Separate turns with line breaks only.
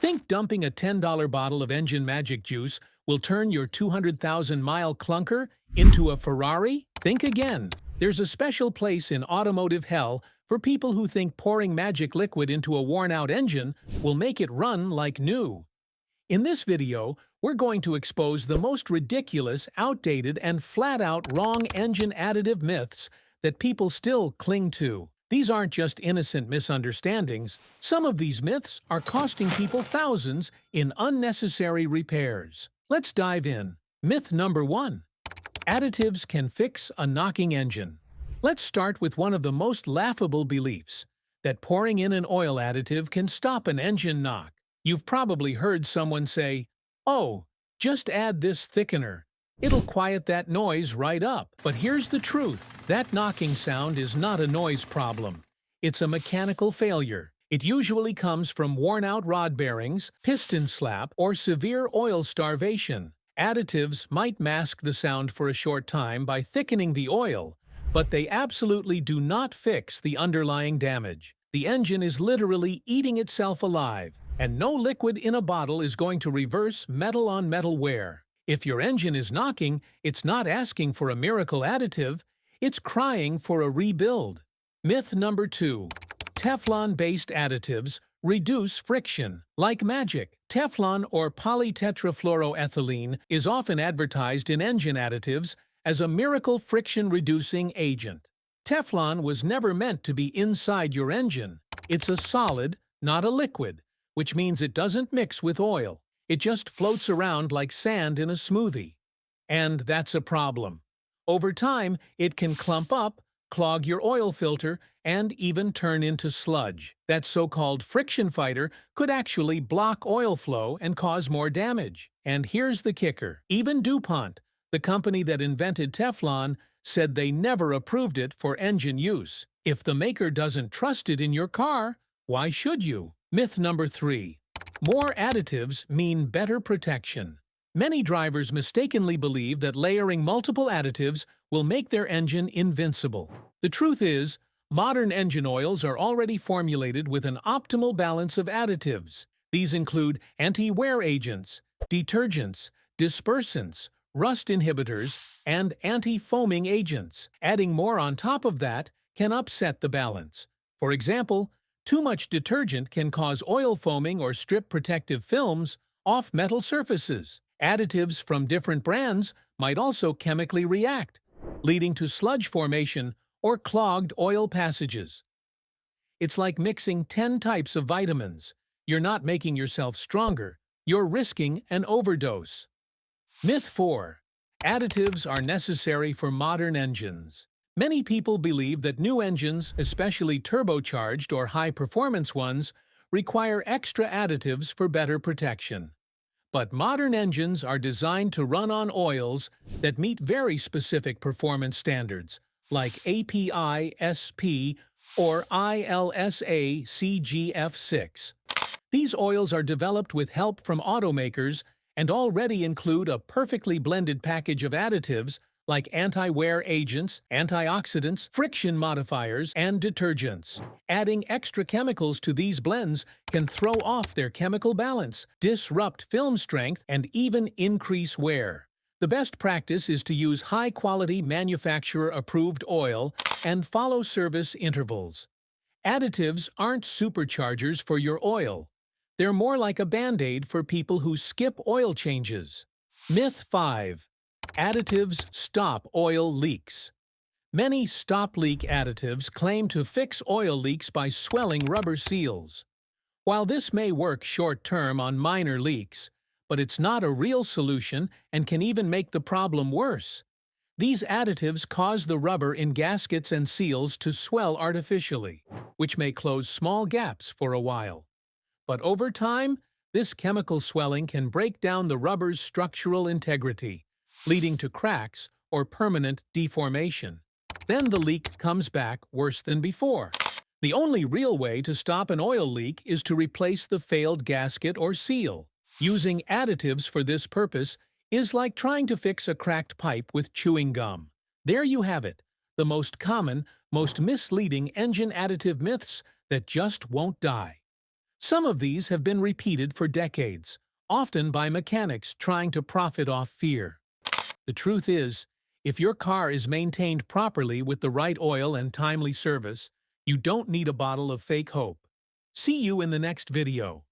Think dumping a $10 bottle of engine magic juice will turn your 200,000-mile clunker into a Ferrari? Think again. There's a special place in automotive hell for people who think pouring magic liquid into a worn-out engine will make it run like new. In this video, we're going to expose the most ridiculous, outdated, and flat-out wrong engine additive myths that people still cling to. These aren't just innocent misunderstandings. Some of these myths are costing people thousands in unnecessary repairs. Let's dive in. Myth number 1. Additives can fix a knocking engine. Let's start with one of the most laughable beliefs, that pouring in an oil additive can stop an engine knock. You've probably heard someone say, "Oh, just add this thickener. It'll quiet that noise right up." But here's the truth. That knocking sound is not a noise problem. It's a mechanical failure. It usually comes from worn-out rod bearings, piston slap, or severe oil starvation. Additives might mask the sound for a short time by thickening the oil, but they absolutely do not fix the underlying damage. The engine is literally eating itself alive, and no liquid in a bottle is going to reverse metal-on-metal wear. If your engine is knocking, it's not asking for a miracle additive, it's crying for a rebuild. Myth number 2. Teflon-based additives reduce friction. Like magic, Teflon or polytetrafluoroethylene is often advertised in engine additives as a miracle friction-reducing agent. Teflon was never meant to be inside your engine. It's a solid, not a liquid, which means it doesn't mix with oil. It just floats around like sand in a smoothie. And that's a problem. Over time, it can clump up, clog your oil filter, and even turn into sludge. That so-called friction fighter could actually block oil flow and cause more damage. And here's the kicker. Even DuPont, the company that invented Teflon, said they never approved it for engine use. If the maker doesn't trust it in your car, why should you? Myth number 3. More additives mean better protection. Many drivers mistakenly believe that layering multiple additives will make their engine invincible. The truth is, modern engine oils are already formulated with an optimal balance of additives. These include anti-wear agents, detergents, dispersants, rust inhibitors, and anti-foaming agents. Adding more on top of that can upset the balance. For example, too much detergent can cause oil foaming or strip protective films off metal surfaces. Additives from different brands might also chemically react, leading to sludge formation or clogged oil passages. It's like mixing 10 types of vitamins. You're not making yourself stronger, you're risking an overdose. Myth 4. Additives are necessary for modern engines. Many people believe that new engines, especially turbocharged or high-performance ones, require extra additives for better protection. But modern engines are designed to run on oils that meet very specific performance standards, like API-SP or ILSA CGF6. These oils are developed with help from automakers and already include a perfectly blended package of additives like anti-wear agents, antioxidants, friction modifiers, and detergents. Adding extra chemicals to these blends can throw off their chemical balance, disrupt film strength, and even increase wear. The best practice is to use high-quality manufacturer-approved oil and follow service intervals. Additives aren't superchargers for your oil. They're more like a Band-Aid for people who skip oil changes. Myth 5. Additives stop oil leaks. Many stop-leak additives claim to fix oil leaks by swelling rubber seals. While this may work short-term on minor leaks, but it's not a real solution and can even make the problem worse. These additives cause the rubber in gaskets and seals to swell artificially, which may close small gaps for a while. But over time, this chemical swelling can break down the rubber's structural integrity, leading to cracks or permanent deformation. Then the leak comes back worse than before. The only real way to stop an oil leak is to replace the failed gasket or seal. Using additives for this purpose is like trying to fix a cracked pipe with chewing gum. There you have it, the most common, most misleading engine additive myths that just won't die. Some of these have been repeated for decades, often by mechanics trying to profit off fear. The truth is, if your car is maintained properly with the right oil and timely service, you don't need a bottle of fake hope. See you in the next video.